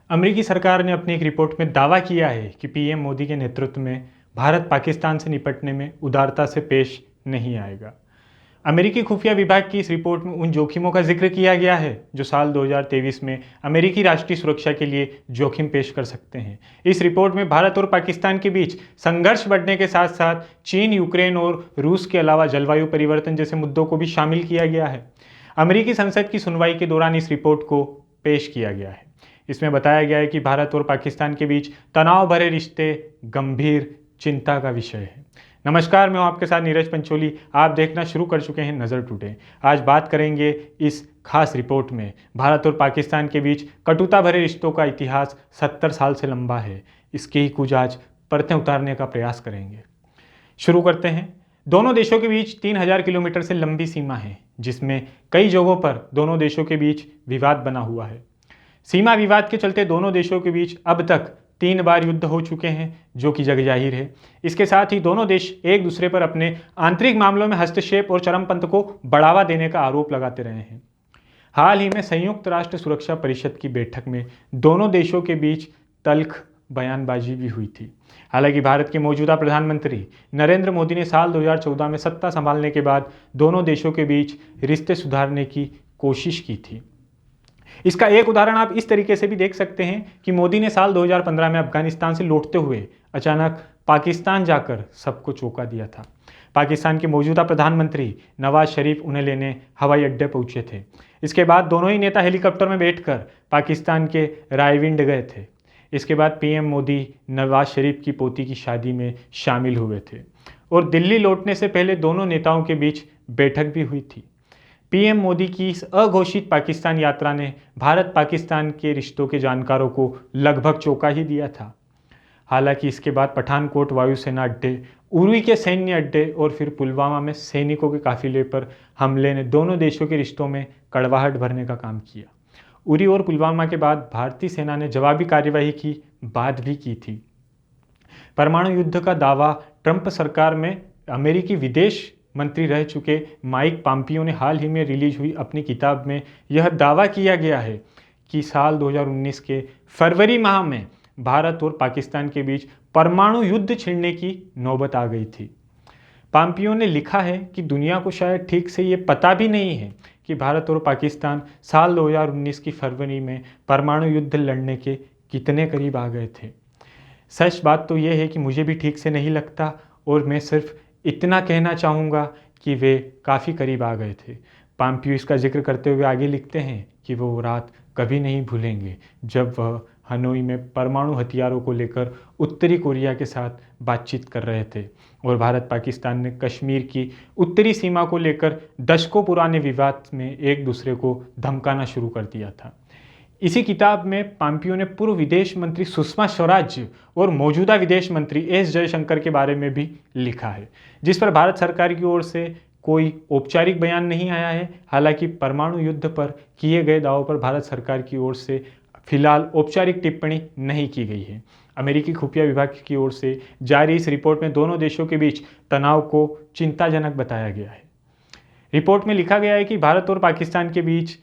अमेरिकी सरकार ने अपनी एक रिपोर्ट में दावा किया है कि पीएम मोदी के नेतृत्व में भारत पाकिस्तान से निपटने में उदारता से पेश नहीं आएगा। अमेरिकी खुफिया विभाग की इस रिपोर्ट में उन जोखिमों का जिक्र किया गया है जो साल 2023 में अमेरिकी राष्ट्रीय सुरक्षा के लिए जोखिम पेश कर सकते हैं। इस रिपोर्ट में भारत और पाकिस्तान के बीच संघर्ष बढ़ने के साथ साथ चीन, यूक्रेन और रूस के अलावा जलवायु परिवर्तन जैसे मुद्दों को भी शामिल किया गया है। अमेरिकी संसद की सुनवाई के दौरान इस रिपोर्ट को पेश किया गया है। इसमें बताया गया है कि भारत और पाकिस्तान के बीच तनाव भरे रिश्ते गंभीर चिंता का विषय है। नमस्कार, मैं हूं आपके साथ नीरज पंचोली। आप देखना शुरू कर चुके हैं नज़र टुडे। आज बात करेंगे इस खास रिपोर्ट में भारत और पाकिस्तान के बीच कटुता भरे रिश्तों का इतिहास 70 साल से लंबा है। इसके ही कुछ आज परतें उतारने का प्रयास करेंगे। शुरू करते हैं। दोनों देशों के बीच 3000 किलोमीटर से लंबी सीमा है, जिसमें कई जगहों पर दोनों देशों के बीच विवाद बना हुआ है। सीमा विवाद के चलते दोनों देशों के बीच अब तक 3 बार युद्ध हो चुके हैं, जो कि जग जाहिर है। इसके साथ ही दोनों देश एक दूसरे पर अपने आंतरिक मामलों में हस्तक्षेप और चरमपंथ को बढ़ावा देने का आरोप लगाते रहे हैं। हाल ही में संयुक्त राष्ट्र सुरक्षा परिषद की बैठक में दोनों देशों के बीच तल्ख बयानबाजी भी हुई थी। हालांकि भारत के मौजूदा प्रधानमंत्री नरेंद्र मोदी ने साल 2014 में सत्ता संभालने के बाद दोनों देशों के बीच रिश्ते सुधारने की कोशिश की थी। इसका एक उदाहरण आप इस तरीके से भी देख सकते हैं कि मोदी ने साल 2015 में अफगानिस्तान से लौटते हुए अचानक पाकिस्तान जाकर सबको चौंका दिया था। पाकिस्तान के मौजूदा प्रधानमंत्री नवाज शरीफ उन्हें लेने हवाई अड्डे पहुंचे थे। इसके बाद दोनों ही नेता हेलीकॉप्टर में बैठकर पाकिस्तान के रायविंड गए थे। इसके बाद पीएम मोदी नवाज शरीफ की पोती की शादी में शामिल हुए थे और दिल्ली लौटने से पहले दोनों नेताओं के बीच बैठक भी हुई थी। पीएम मोदी की इस अघोषित पाकिस्तान यात्रा ने भारत पाकिस्तान के रिश्तों के जानकारों को लगभग चौंका ही दिया था। हालांकि इसके बाद पठानकोट वायुसेना अड्डे, उरी के सैन्य अड्डे और फिर पुलवामा में सैनिकों के काफिले पर हमले ने दोनों देशों के रिश्तों में कड़वाहट भरने का काम किया। उरी और पुलवामा के बाद भारतीय सेना ने जवाबी कार्यवाही की बात भी की थी। परमाणु युद्ध का दावा ट्रंप सरकार में अमेरिकी विदेश मंत्री रह चुके माइक पॉम्पियो ने हाल ही में रिलीज हुई अपनी किताब में यह दावा किया गया है कि साल 2019 के फरवरी माह में भारत और पाकिस्तान के बीच परमाणु युद्ध छिड़ने की नौबत आ गई थी। पॉम्पियो ने लिखा है कि दुनिया को शायद ठीक से ये पता भी नहीं है कि भारत और पाकिस्तान साल 2019 की फरवरी में परमाणु युद्ध लड़ने के कितने करीब आ गए थे। सच बात तो यह है कि मुझे भी ठीक से नहीं लगता और मैं सिर्फ इतना कहना चाहूँगा कि वे काफ़ी करीब आ गए थे। पॉम्पियो इसका जिक्र करते हुए आगे लिखते हैं कि वो रात कभी नहीं भूलेंगे जब वह हनोई में परमाणु हथियारों को लेकर उत्तरी कोरिया के साथ बातचीत कर रहे थे और भारत पाकिस्तान ने कश्मीर की उत्तरी सीमा को लेकर दशकों पुराने विवाद में एक दूसरे को धमकाना शुरू कर दिया था। इसी किताब में पॉम्पियो ने पूर्व विदेश मंत्री सुषमा स्वराज और मौजूदा विदेश मंत्री एस जयशंकर के बारे में भी लिखा है, जिस पर भारत सरकार की ओर से कोई औपचारिक बयान नहीं आया है। हालांकि परमाणु युद्ध पर किए गए दावों पर भारत सरकार की ओर से फिलहाल औपचारिक टिप्पणी नहीं की गई है। अमेरिकी खुफिया विभाग की ओर से जारी इस रिपोर्ट में दोनों देशों के बीच तनाव को चिंताजनक बताया गया है। रिपोर्ट में लिखा गया है कि भारत और पाकिस्तान के बीच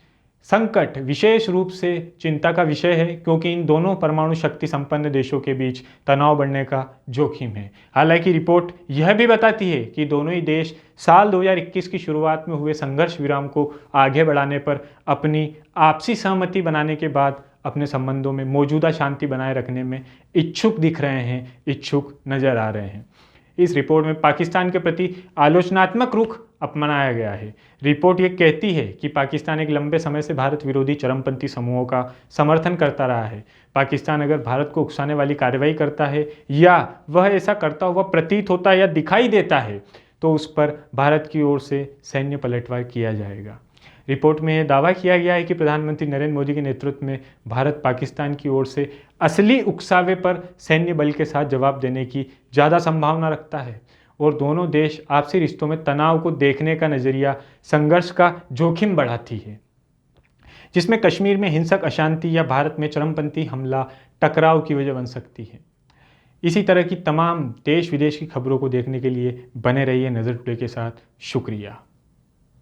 संकट विशेष रूप से चिंता का विषय है, क्योंकि इन दोनों परमाणु शक्ति संपन्न देशों के बीच तनाव बढ़ने का जोखिम है। हालांकि रिपोर्ट यह भी बताती है कि दोनों ही देश साल 2021 की शुरुआत में हुए संघर्ष विराम को आगे बढ़ाने पर अपनी आपसी सहमति बनाने के बाद अपने संबंधों में मौजूदा शांति बनाए रखने में इच्छुक दिख रहे हैं, इच्छुक नजर आ रहे हैं। इस रिपोर्ट में पाकिस्तान के प्रति आलोचनात्मक रुख अपनाया गया है। रिपोर्ट ये कहती है कि पाकिस्तान एक लंबे समय से भारत विरोधी चरमपंथी समूहों का समर्थन करता रहा है। पाकिस्तान अगर भारत को उकसाने वाली कार्रवाई करता है या वह ऐसा करता हुआ प्रतीत होता है या दिखाई देता है तो उस पर भारत की ओर से सैन्य पलटवार किया जाएगा। रिपोर्ट में यह दावा किया गया है कि प्रधानमंत्री नरेंद्र मोदी के नेतृत्व में भारत पाकिस्तान की ओर से असली उकसावे पर सैन्य बल के साथ जवाब देने की ज़्यादा संभावना रखता है और दोनों देश आपसी रिश्तों में तनाव को देखने का नज़रिया संघर्ष का जोखिम बढ़ाती है, जिसमें कश्मीर में हिंसक अशांति या भारत में चरमपंथी हमला टकराव की वजह बन सकती है। इसी तरह की तमाम देश विदेश की खबरों को देखने के लिए बने रहिए नज़र टुडे के साथ। शुक्रिया।